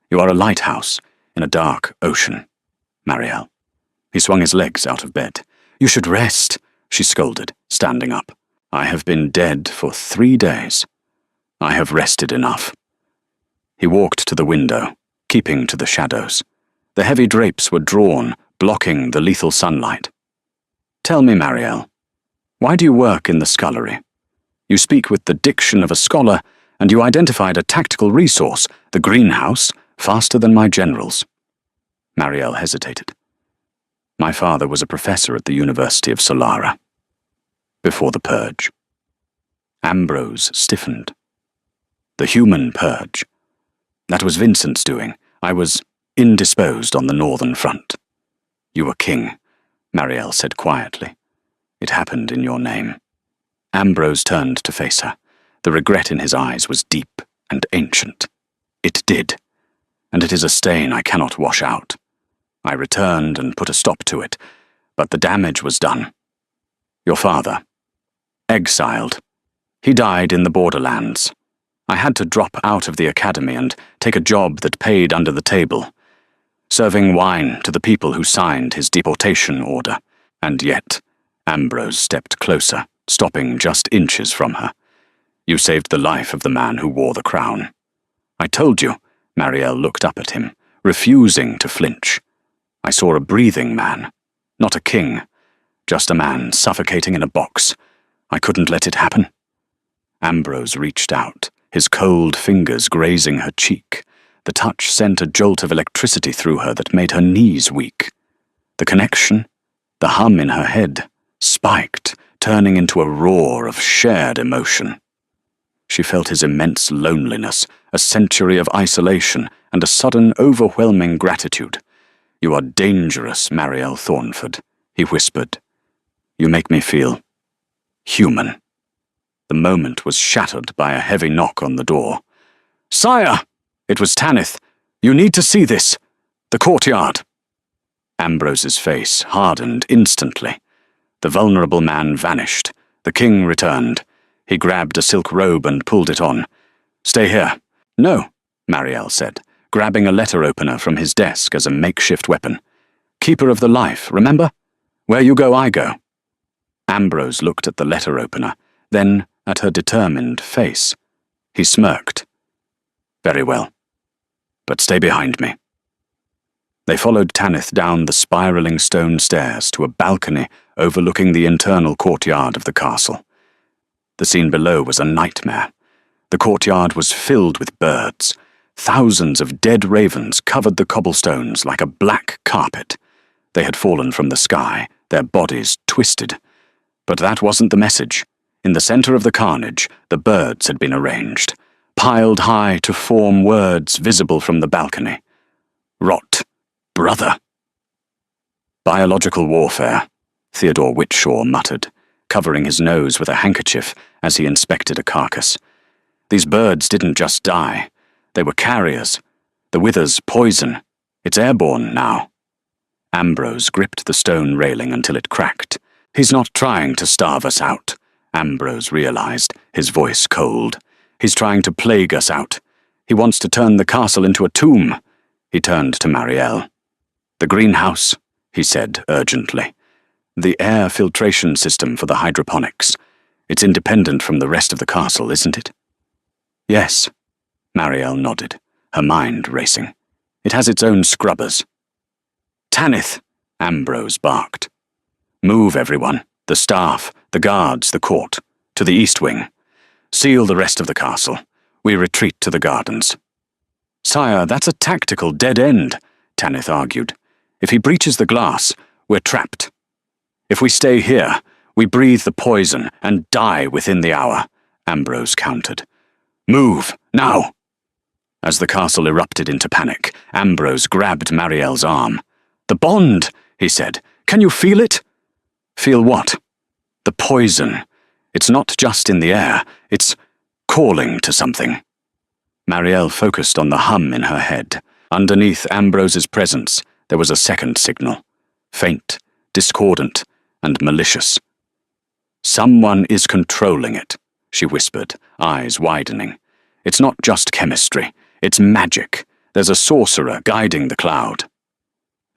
"You are a lighthouse in a dark ocean, Marielle." He swung his legs out of bed. "You should rest," she scolded, standing up. "I have been dead for 3 days. I have rested enough." He walked to the window, keeping to the shadows. The heavy drapes were drawn, blocking the lethal sunlight. "Tell me, Marielle, why do you work in the scullery? You speak with the diction of a scholar, and you identified a tactical resource, the greenhouse, faster than my generals." Marielle hesitated. "My father was a professor at the University of Solara. Before the purge." Ambrose stiffened. "The human purge. That was Vincent's doing. I was indisposed on the northern front." "You were king," Marielle said quietly. "It happened in your name." Ambrose turned to face her. The regret in his eyes was deep and ancient. "It did, and it is a stain I cannot wash out. I returned and put a stop to it, but the damage was done. Your father, exiled. He died in the borderlands. I had to drop out of the academy and take a job that paid under the table, serving wine to the people who signed his deportation order. And yet," Ambrose stepped closer, stopping just inches from her, "you saved the life of the man who wore the crown. I told you." Marielle looked up at him, refusing to flinch. "I saw a breathing man, not a king, just a man suffocating in a box. I couldn't let it happen." Ambrose reached out, his cold fingers grazing her cheek. The touch sent a jolt of electricity through her that made her knees weak. The connection, the hum in her head, spiked, turning into a roar of shared emotion. She felt his immense loneliness, a century of isolation, and a sudden, overwhelming gratitude. "You are dangerous, Marielle Thornford," he whispered. "You make me feel human." The moment was shattered by a heavy knock on the door. "Sire!" It was Tanith. "You need to see this. The courtyard." Ambrose's face hardened instantly. The vulnerable man vanished. The king returned. He grabbed a silk robe and pulled it on. Stay here. No, Marielle said, grabbing a letter opener from his desk as a makeshift weapon. Keeper of the life, remember? Where you go, I go. Ambrose looked at the letter opener, then at her determined face. He smirked. Very well. But stay behind me. They followed Tanith down the spiraling stone stairs to a balcony overlooking the internal courtyard of the castle. The scene below was a nightmare. The courtyard was filled with birds. Thousands of dead ravens covered the cobblestones like a black carpet. They had fallen from the sky, their bodies twisted. But that wasn't the message. In the center of the carnage, the birds had been arranged, piled high to form words visible from the balcony. Rot, brother. Biological warfare, Theodore Whitshaw muttered, covering his nose with a handkerchief as he inspected a carcass. These birds didn't just die. They were carriers. The wither's poison. It's airborne now. Ambrose gripped the stone railing until it cracked. He's not trying to starve us out, Ambrose realized, his voice cold. He's trying to plague us out. He wants to turn the castle into a tomb. He turned to Marielle. The greenhouse, he said urgently. The air filtration system for the hydroponics. It's independent from the rest of the castle, isn't it? Yes, Marielle nodded, her mind racing. It has its own scrubbers. Tanith, Ambrose barked. Move, everyone, the staff, the guards, the court, to the east wing. Seal the rest of the castle. We retreat to the gardens. Sire, that's a tactical dead end, Tanith argued. If he breaches the glass, we're trapped. If we stay here, we breathe the poison and die within the hour, Ambrose countered. Move, now! As the castle erupted into panic, Ambrose grabbed Marielle's arm. The bond, he said. Can you feel it? Feel what? The poison. It's not just in the air, it's calling to something. Marielle focused on the hum in her head. Underneath Ambrose's presence, there was a second signal. Faint, discordant, and malicious. Someone is controlling it, she whispered, eyes widening. It's not just chemistry, it's magic. There's a sorcerer guiding the cloud.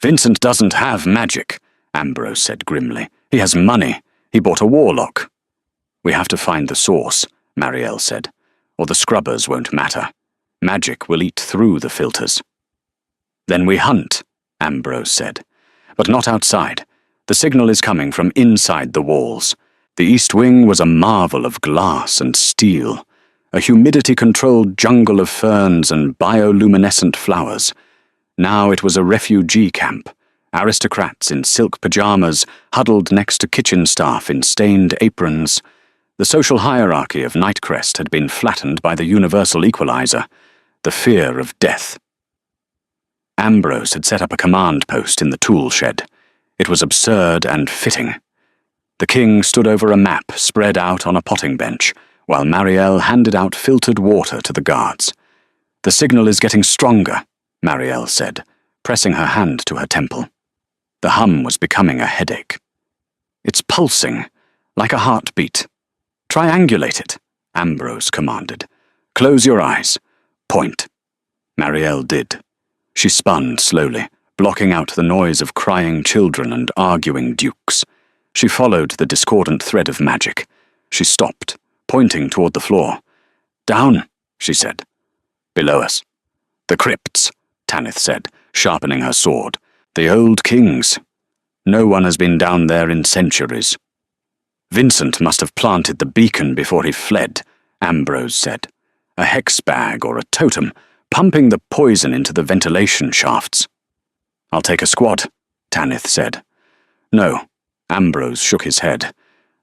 Vincent doesn't have magic, Ambrose said grimly. He has money. He bought a warlock. We have to find the source, Marielle said, or the scrubbers won't matter. Magic will eat through the filters. Then we hunt, Ambrose said. But not outside. The signal is coming from inside the walls. The east wing was a marvel of glass and steel, a humidity-controlled jungle of ferns and bioluminescent flowers. Now it was a refugee camp, aristocrats in silk pajamas huddled next to kitchen staff in stained aprons. The social hierarchy of Nightcrest had been flattened by the universal equalizer, the fear of death. Ambrose had set up a command post in the tool shed. It was absurd and fitting. The king stood over a map spread out on a potting bench, while Marielle handed out filtered water to the guards. The signal is getting stronger, Marielle said, pressing her hand to her temple. The hum was becoming a headache. It's pulsing, like a heartbeat. Triangulate it, Ambrose commanded. Close your eyes. Point. Marielle did. She spun slowly, blocking out the noise of crying children and arguing dukes. She followed the discordant thread of magic. She stopped, pointing toward the floor. Down, she said. Below us. The crypts, Tanith said, sharpening her sword. The old kings. No one has been down there in centuries. Vincent must have planted the beacon before he fled, Ambrose said. A hex bag or a totem, pumping the poison into the ventilation shafts. I'll take a squad, Tanith said. No, Ambrose shook his head.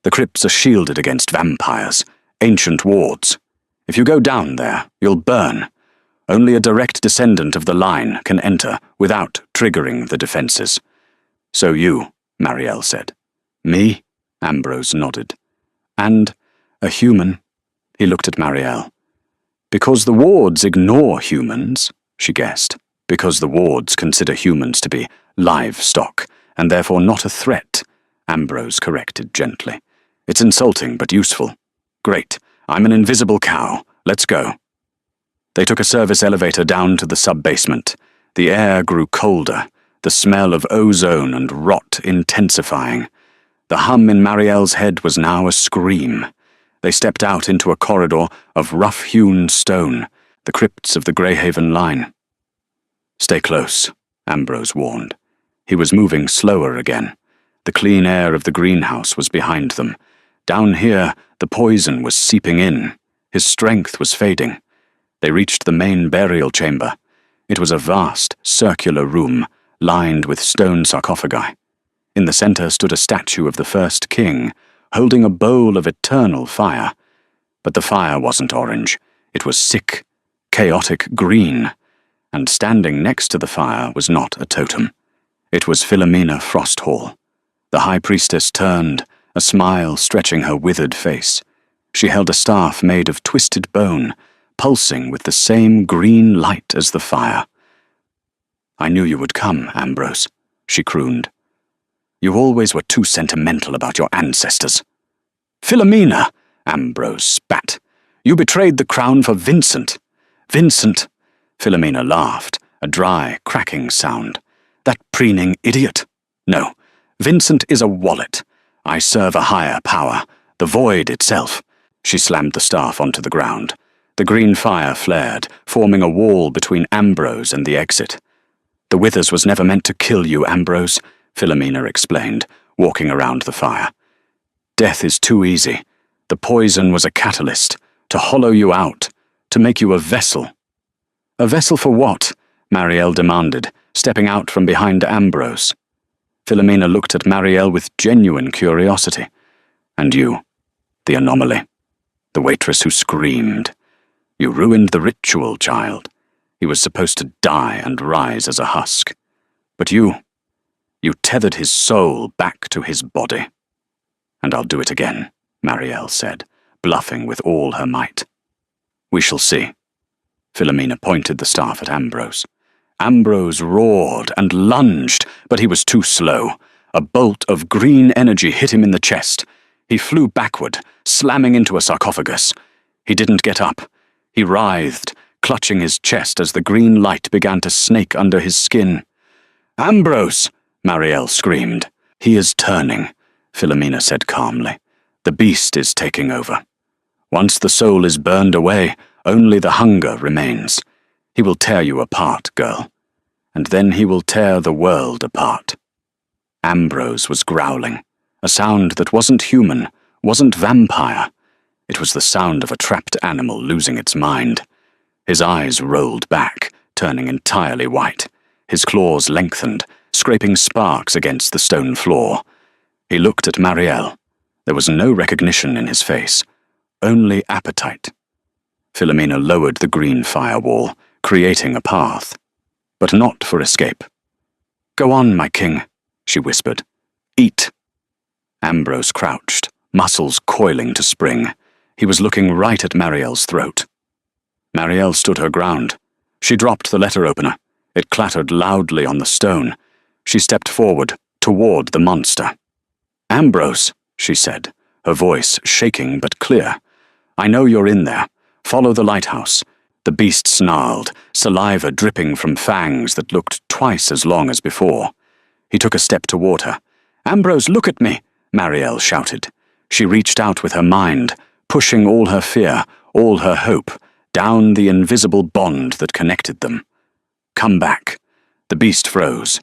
The crypts are shielded against vampires, ancient wards. If you go down there, you'll burn. Only a direct descendant of the line can enter without triggering the defenses. So you, Marielle said. Me? Ambrose nodded. And a human. He looked at Marielle. Because the wards ignore humans, she guessed. Because the wards consider humans to be livestock, and therefore not a threat, Ambrose corrected gently. It's insulting but useful. Great. I'm an invisible cow. Let's go. They took a service elevator down to the sub-basement. The air grew colder, the smell of ozone and rot intensifying. The hum in Marielle's head was now a scream. They stepped out into a corridor of rough-hewn stone, the crypts of the Greyhaven line. "Stay close," Ambrose warned. He was moving slower again. The clean air of the greenhouse was behind them. Down here, the poison was seeping in. His strength was fading. They reached the main burial chamber. It was a vast, circular room, lined with stone sarcophagi. In the center stood a statue of the first king, holding a bowl of eternal fire. But the fire wasn't orange. It was sick, chaotic green. And standing next to the fire was not a totem. It was Philomena Frosthall. The high priestess turned, a smile stretching her withered face. She held a staff made of twisted bone, pulsing with the same green light as the fire. "I knew you would come, Ambrose," she crooned. "You always were too sentimental about your ancestors." "Philomena!" Ambrose spat. "You betrayed the crown for Vincent." "Vincent!" Philomena laughed, a dry, cracking sound. "That preening idiot! No, Vincent is a wallet. I serve a higher power, the void itself." She slammed the staff onto the ground. The green fire flared, forming a wall between Ambrose and the exit. "The Withers was never meant to kill you, Ambrose," Philomena explained, walking around the fire. "Death is too easy. The poison was a catalyst, to hollow you out, to make you a vessel." "A vessel for what?" Marielle demanded, stepping out from behind Ambrose. Philomena looked at Marielle with genuine curiosity. "And you, the anomaly, the waitress who screamed. You ruined the ritual, child. He was supposed to die and rise as a husk. But you tethered his soul back to his body." "And I'll do it again," Marielle said, bluffing with all her might. "We shall see." Philomena pointed the staff at Ambrose. Ambrose roared and lunged, but he was too slow. A bolt of green energy hit him in the chest. He flew backward, slamming into a sarcophagus. He didn't get up. He writhed, clutching his chest as the green light began to snake under his skin. "Ambrose!" Marielle screamed. "He is turning," Philomena said calmly. "The beast is taking over. Once the soul is burned away, only the hunger remains. He will tear you apart, girl. And then he will tear the world apart." Ambrose was growling, a sound that wasn't human, wasn't vampire. It was the sound of a trapped animal losing its mind. His eyes rolled back, turning entirely white. His claws lengthened, scraping sparks against the stone floor. He looked at Marielle. There was no recognition in his face, only appetite. Philomena lowered the green firewall, creating a path, but not for escape. "Go on, my king," she whispered. "Eat." Ambrose crouched, muscles coiling to spring. He was looking right at Marielle's throat. Marielle stood her ground. She dropped the letter opener. It clattered loudly on the stone. She stepped forward, toward the monster. "Ambrose," she said, her voice shaking but clear. "I know you're in there. Follow the lighthouse." The beast snarled, saliva dripping from fangs that looked twice as long as before. He took a step toward her. "Ambrose, look at me!" Marielle shouted. She reached out with her mind, pushing all her fear, all her hope, down the invisible bond that connected them. "Come back." The beast froze.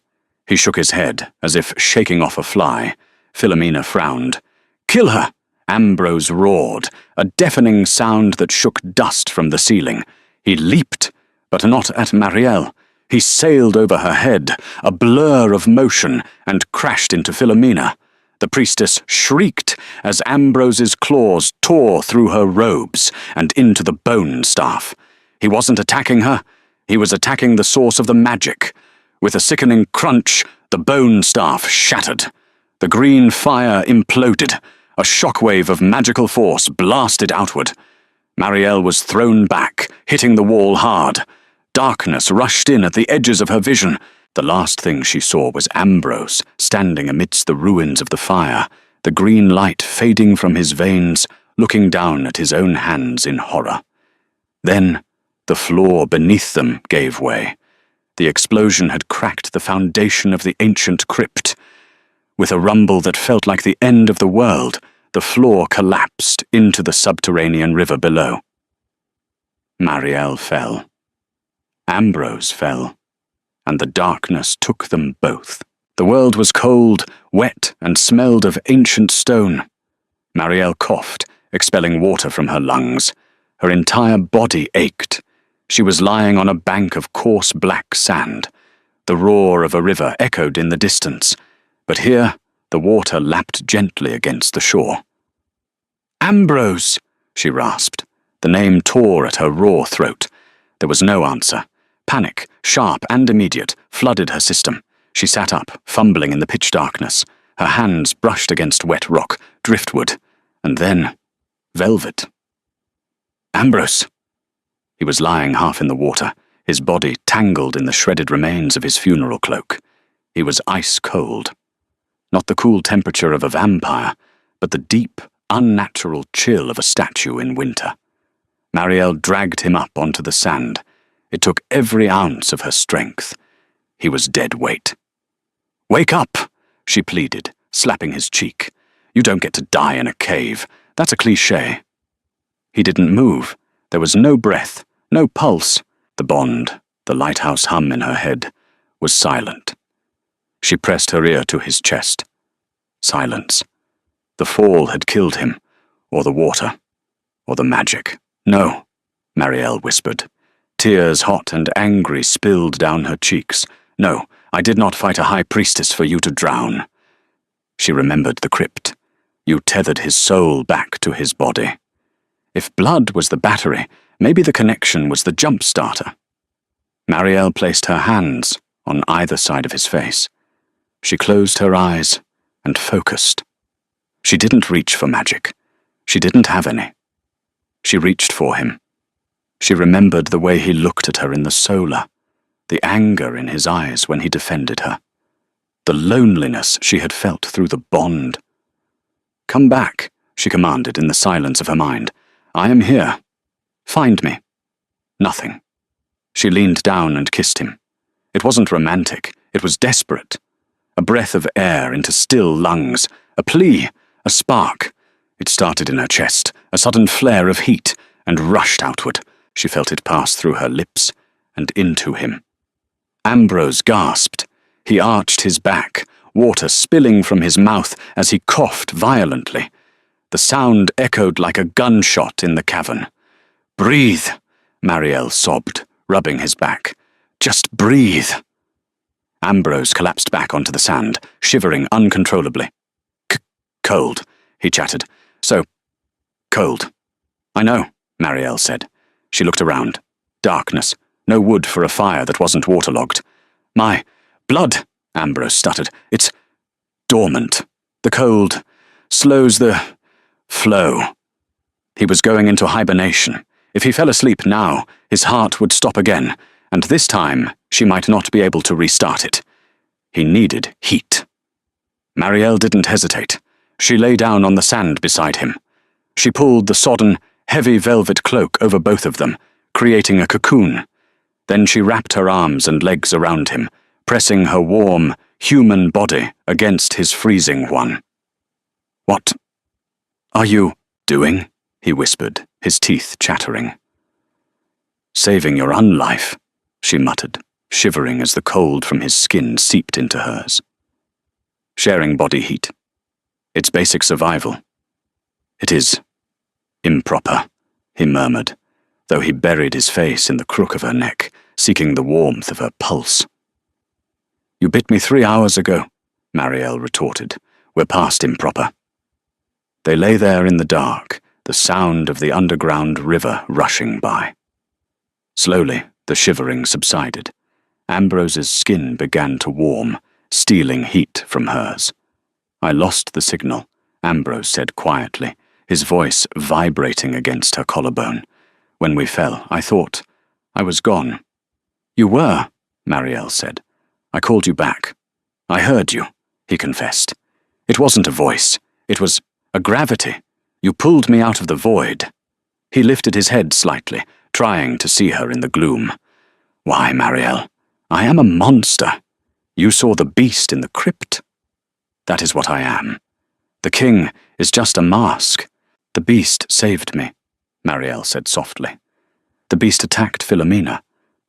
He shook his head, as if shaking off a fly. Philomena frowned. "Kill her!" Ambrose roared, a deafening sound that shook dust from the ceiling. He leaped, but not at Marielle. He sailed over her head, a blur of motion, and crashed into Philomena. The priestess shrieked as Ambrose's claws tore through her robes and into the bone staff. He wasn't attacking her. He was attacking the source of the magic. With a sickening crunch, the bone staff shattered. The green fire imploded. A shockwave of magical force blasted outward. Marielle was thrown back, hitting the wall hard. Darkness rushed in at the edges of her vision. The last thing she saw was Ambrose, standing amidst the ruins of the fire, the green light fading from his veins, looking down at his own hands in horror. Then, The floor beneath them gave way. The explosion had cracked the foundation of the ancient crypt. With a rumble that felt like the end of the world, the floor collapsed into the subterranean river below. Marielle fell. Ambrose fell. And the darkness took them both. The world was cold, wet, and smelled of ancient stone. Marielle coughed, expelling water from her lungs. Her entire body ached. She was lying on a bank of coarse black sand. The roar of a river echoed in the distance, but here the water lapped gently against the shore. "Ambrose!" she rasped. The name tore at her raw throat. There was no answer. Panic, sharp and immediate, flooded her system. She sat up, fumbling in the pitch darkness. Her hands brushed against wet rock, driftwood, and then velvet. "Ambrose!" He was lying half in the water, his body tangled in the shredded remains of his funeral cloak. He was ice cold. Not the cool temperature of a vampire, but the deep, unnatural chill of a statue in winter. Marielle dragged him up onto the sand. It took every ounce of her strength. He was dead weight. "Wake up!" she pleaded, slapping his cheek. "You don't get to die in a cave. That's a cliché." He didn't move. There was no breath, no pulse. The bond, the lighthouse hum in her head, was silent. She pressed her ear to his chest. Silence. The fall had killed him, or the water, or the magic. "No," Marielle whispered. Tears hot and angry spilled down her cheeks. "No, I did not fight a high priestess for you to drown." She remembered the crypt. You tethered his soul back to his body. If blood was the battery, maybe the connection was the jump-starter. Marielle placed her hands on either side of his face. She closed her eyes and focused. She didn't reach for magic. She didn't have any. She reached for him. She remembered the way he looked at her in the solar, the anger in his eyes when he defended her, the loneliness she had felt through the bond. "Come back," she commanded in the silence of her mind. "I am here. Find me." Nothing. She leaned down and kissed him. It wasn't romantic. It was desperate. A breath of air into still lungs, a plea, a spark. It started in her chest, a sudden flare of heat, and rushed outward. She felt it pass through her lips and into him. Ambrose gasped. He arched his back, water spilling from his mouth as he coughed violently. The sound echoed like a gunshot in the cavern. "Breathe," Marielle sobbed, rubbing his back. "Just breathe." Ambrose collapsed back onto the sand, shivering uncontrollably. Cold, he chattered. "So cold." "I know," Marielle said. She looked around. Darkness. No wood for a fire that wasn't waterlogged. "My blood," Ambrose stuttered. "It's dormant. The cold slows the flow." He was going into hibernation. If he fell asleep now, his heart would stop again, and this time she might not be able to restart it. He needed heat. Marielle didn't hesitate. She lay down on the sand beside him. She pulled the sodden, heavy velvet cloak over both of them, creating a cocoon. Then she wrapped her arms and legs around him, pressing her warm, human body against his freezing one. "What are you doing?" he whispered, his teeth chattering. "Saving your unlife," she muttered, shivering as the cold from his skin seeped into hers. "Sharing body heat. It's basic survival." "It is improper," he murmured, though he buried his face in the crook of her neck, seeking the warmth of her pulse. "You bit me 3 hours ago," Marielle retorted. "We're past improper." They lay there in the dark, the sound of the underground river rushing by. Slowly, the shivering subsided. Ambrose's skin began to warm, stealing heat from hers. "I lost the signal," Ambrose said quietly, his voice vibrating against her collarbone. "When we fell, I thought I was gone." "You were," Marielle said. "I called you back. I heard you," he confessed. "It wasn't a voice. It was a gravity. You pulled me out of the void." He lifted his head slightly, trying to see her in the gloom. Why, Marielle, I am a monster. You saw the beast in the crypt. That is what I am. The king is just a mask. The beast saved me, Marielle said softly. The beast attacked Philomena,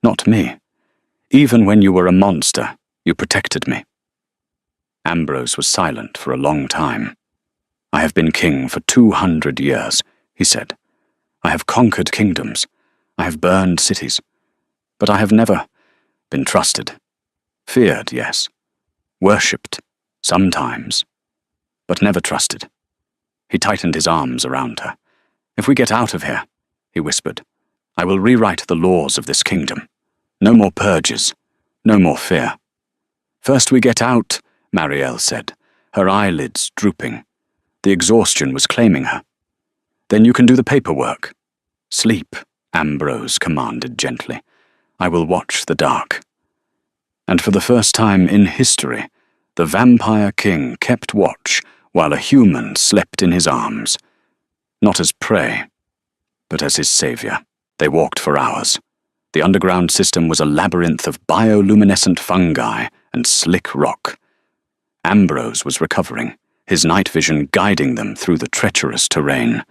not me. Even when you were a monster, you protected me. Ambrose was silent for a long time. I have been king for 200 years, he said. I have conquered kingdoms. I have burned cities. But I have never been trusted. Feared, yes. Worshipped, sometimes. But never trusted. He tightened his arms around her. If we get out of here, he whispered, I will rewrite the laws of this kingdom. No more purges. No more fear. First we get out, Marielle said, her eyelids drooping. The exhaustion was claiming her. Then you can do the paperwork. Sleep, Ambrose commanded gently. I will watch the dark. And for the first time in history, the vampire king kept watch while a human slept in his arms. Not as prey, but as his savior. They walked for hours. The underground system was a labyrinth of bioluminescent fungi and slick rock. Ambrose was recovering, his night vision guiding them through the treacherous terrain.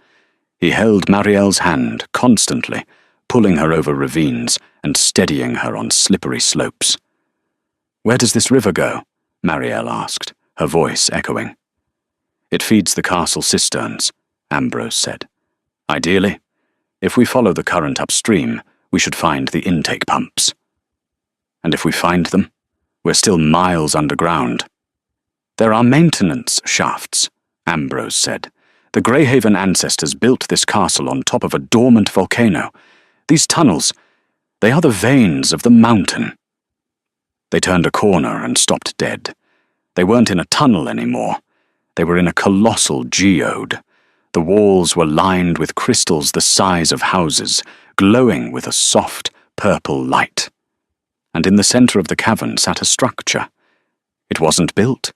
He held Marielle's hand constantly, pulling her over ravines and steadying her on slippery slopes. Where does this river go? Marielle asked, her voice echoing. It feeds the castle cisterns, Ambrose said. Ideally, if we follow the current upstream, we should find the intake pumps. And if we find them, we're still miles underground. There are maintenance shafts, Ambrose said. The Greyhaven ancestors built this castle on top of a dormant volcano. These tunnels, they are the veins of the mountain. They turned a corner and stopped dead. They weren't in a tunnel anymore. They were in a colossal geode. The walls were lined with crystals the size of houses, glowing with a soft, purple light. And in the center of the cavern sat a structure. It wasn't built.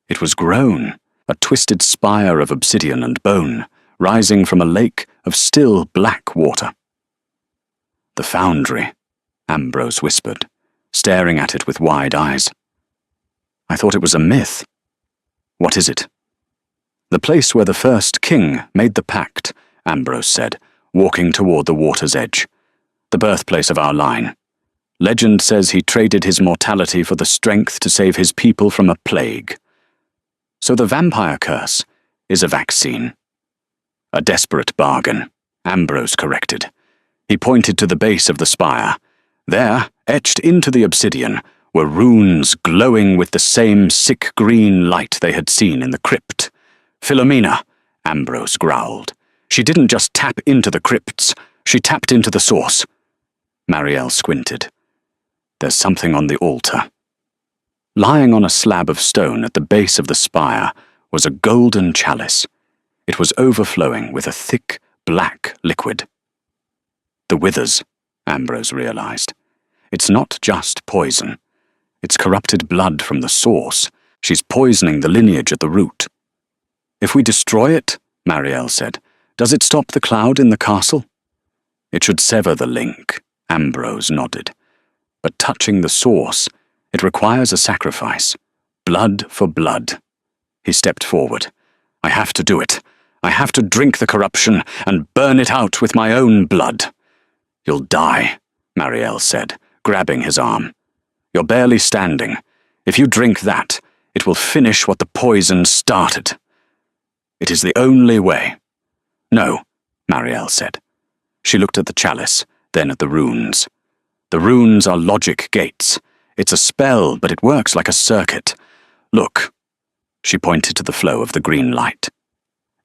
It was grown, a twisted spire of obsidian and bone, rising from a lake of still black water. The foundry, Ambrose whispered, staring at it with wide eyes. I thought it was a myth. What is it? The place where the first king made the pact, Ambrose said, walking toward the water's edge. The birthplace of our line. Legend says he traded his mortality for the strength to save his people from a plague. So the vampire curse is a vaccine. A desperate bargain, Ambrose corrected. He pointed to the base of the spire. There, etched into the obsidian, were runes glowing with the same sick green light they had seen in the crypt. Philomena, Ambrose growled. She didn't just tap into the crypts, she tapped into the source. Marielle squinted. There's something on the altar. Lying on a slab of stone at the base of the spire was a golden chalice. It was overflowing with a thick, black liquid. The withers, Ambrose realized. It's not just poison. It's corrupted blood from the source. She's poisoning the lineage at the root. If we destroy it, Marielle said, does it stop the cloud in the castle? It should sever the link, Ambrose nodded. But touching the source, it requires a sacrifice. Blood for blood. He stepped forward. I have to do it. I have to drink the corruption and burn it out with my own blood. You'll die, Marielle said, grabbing his arm. You're barely standing. If you drink that, it will finish what the poison started. It is the only way. No, Marielle said. She looked at the chalice, then at the runes. The runes are logic gates. It's a spell, but it works like a circuit. Look. She pointed to the flow of the green light.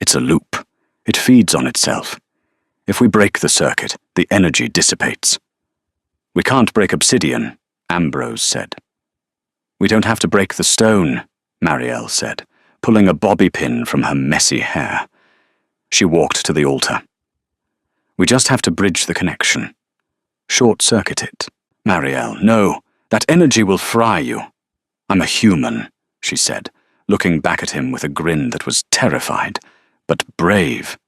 It's a loop. It feeds on itself. If we break the circuit, the energy dissipates. We can't break obsidian, Ambrose said. We don't have to break the stone, Marielle said, pulling a bobby pin from her messy hair. She walked to the altar. We just have to bridge the connection. Short-circuit it. Marielle, no. That energy will fry you. I'm a human, she said, looking back at him with a grin that was terrified, but brave.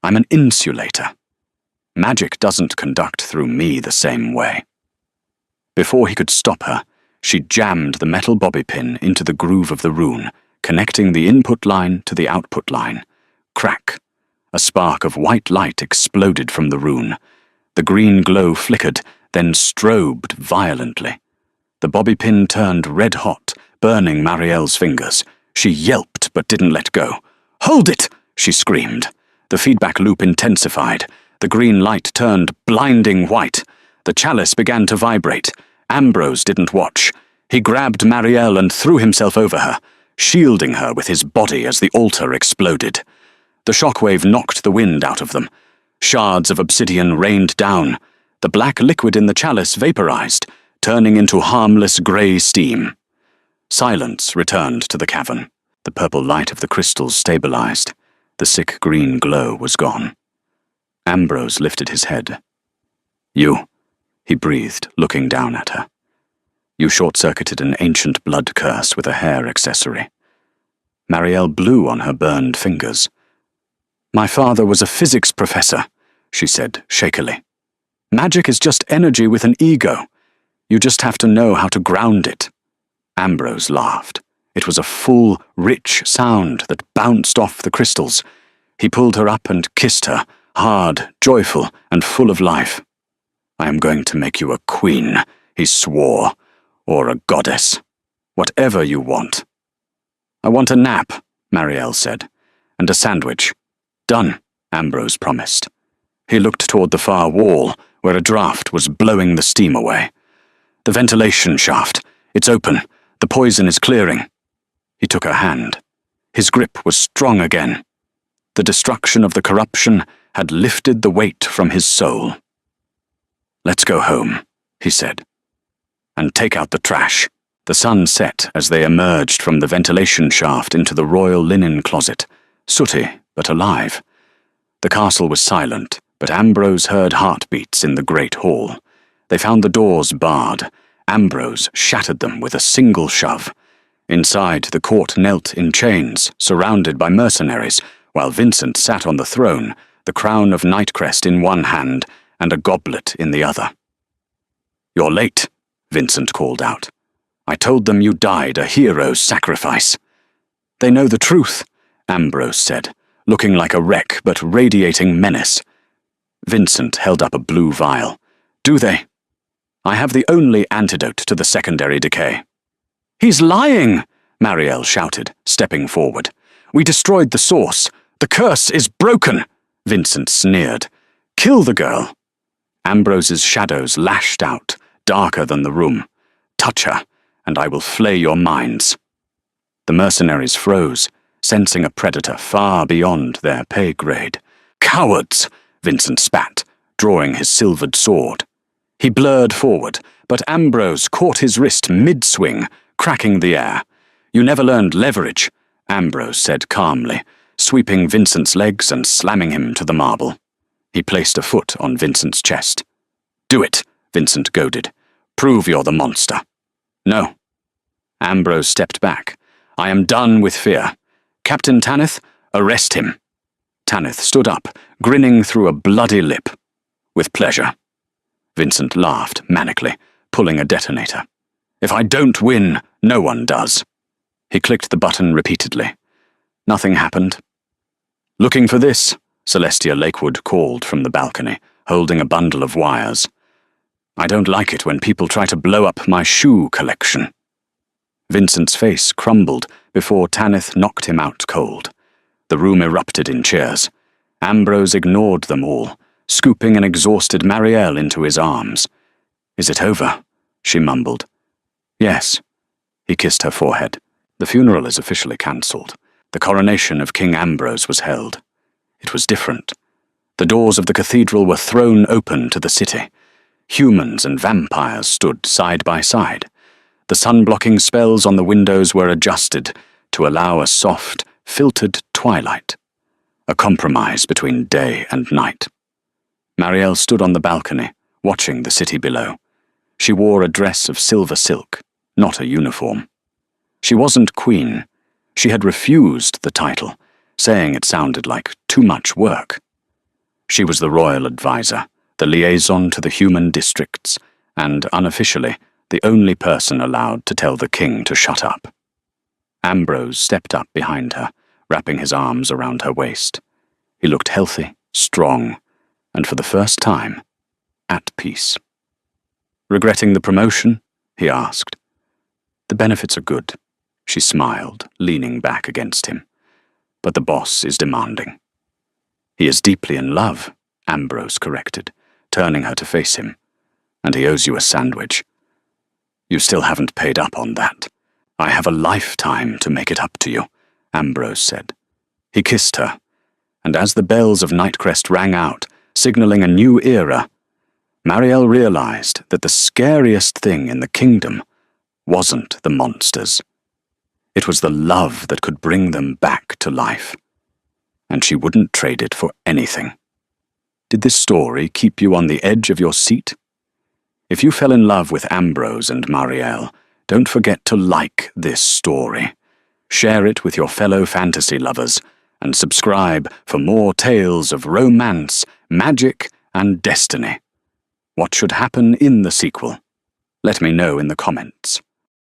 I'm an insulator. Magic doesn't conduct through me the same way. Before he could stop her, she jammed the metal bobby pin into the groove of the rune, connecting the input line to the output line. Crack! A spark of white light exploded from the rune. The green glow flickered, then strobed violently. The bobby pin turned red-hot, burning Marielle's fingers. She yelped but didn't let go. "Hold it!" she screamed. The feedback loop intensified. The green light turned blinding white. The chalice began to vibrate. Ambrose didn't watch. He grabbed Marielle and threw himself over her, shielding her with his body as the altar exploded. The shockwave knocked the wind out of them. Shards of obsidian rained down. The black liquid in the chalice vaporized, turning into harmless grey steam. Silence returned to the cavern. The purple light of the crystals stabilized. The sick green glow was gone. Ambrose lifted his head. "You," he breathed, looking down at her. "You short-circuited an ancient blood curse with a hair accessory." Marielle blew on her burned fingers. "My father was a physics professor," she said shakily. "Magic is just energy with an ego. You just have to know how to ground it." Ambrose laughed. It was a full, rich sound that bounced off the crystals. He pulled her up and kissed her, hard, joyful, and full of life. "I am going to make you a queen," he swore, "or a goddess. Whatever you want." "I want a nap," Marielle said, "and a sandwich." "Done," Ambrose promised. He looked toward the far wall, where a draft was blowing the steam away. "The ventilation shaft. It's open. The poison is clearing." He took her hand. His grip was strong again. The destruction of the corruption had lifted the weight from his soul. "Let's go home," he said. "And take out the trash." The sun set as they emerged from the ventilation shaft into the royal linen closet, sooty but alive. The castle was silent, but Ambrose heard heartbeats in the great hall. They found the doors barred. Ambrose shattered them with a single shove. Inside, the court knelt in chains, surrounded by mercenaries, while Vincent sat on the throne, the crown of Nightcrest in one hand and a goblet in the other. "You're late," Vincent called out. "I told them you died a hero's sacrifice." "They know the truth," Ambrose said, looking like a wreck but radiating menace. Vincent held up a blue vial. "Do they?" "I have the only antidote to the secondary decay." "He's lying!" Marielle shouted, stepping forward. "We destroyed the source. The curse is broken!" Vincent sneered. "Kill the girl." Ambrose's shadows lashed out, darker than the room. "Touch her, and I will flay your minds." The mercenaries froze, sensing a predator far beyond their pay grade. "Cowards!" Vincent spat, drawing his silvered sword. He blurred forward, but Ambrose caught his wrist mid-swing, cracking the air. "You never learned leverage," Ambrose said calmly, sweeping Vincent's legs and slamming him to the marble. He placed a foot on Vincent's chest. "Do it," Vincent goaded. "Prove you're the monster." "No." Ambrose stepped back. "I am done with fear. Captain Tanith, arrest him." Tanith stood up, grinning through a bloody lip. "With pleasure." Vincent laughed manically, pulling a detonator. "If I don't win, no one does." He clicked the button repeatedly. Nothing happened. "Looking for this?" Celestia Lakewood called from the balcony, holding a bundle of wires. "I don't like it when people try to blow up my shoe collection." Vincent's face crumbled before Tanith knocked him out cold. The room erupted in cheers. Ambrose ignored them all, scooping an exhausted Marielle into his arms. "Is it over?" she mumbled. "Yes." He kissed her forehead. "The funeral is officially cancelled. The coronation of King Ambrose was held. It was different. The doors of the cathedral were thrown open to the city. Humans and vampires stood side by side. The sun-blocking spells on the windows were adjusted to allow a soft, filtered twilight, a compromise between day and night. Marielle stood on the balcony, watching the city below. She wore a dress of silver silk, not a uniform. She wasn't queen. She had refused the title, saying it sounded like too much work. She was the royal advisor, the liaison to the human districts, and, unofficially, the only person allowed to tell the king to shut up. Ambrose stepped up behind her, wrapping his arms around her waist. He looked healthy, strong, and for the first time, at peace. "Regretting the promotion?" he asked. "The benefits are good," she smiled, leaning back against him. "But the boss is demanding." "He is deeply in love," Ambrose corrected, turning her to face him. "And he owes you a sandwich." "You still haven't paid up on that. I have a lifetime to make it up to you," Ambrose said. He kissed her, and as the bells of Nightcrest rang out, signaling a new era, Marielle realized that the scariest thing in the kingdom wasn't the monsters. It was the love that could bring them back to life. And she wouldn't trade it for anything. Did this story keep you on the edge of your seat? If you fell in love with Ambrose and Marielle, don't forget to like this story. Share it with your fellow fantasy lovers, and subscribe for more tales of romance, magic, and destiny. What should happen in the sequel? Let me know in the comments.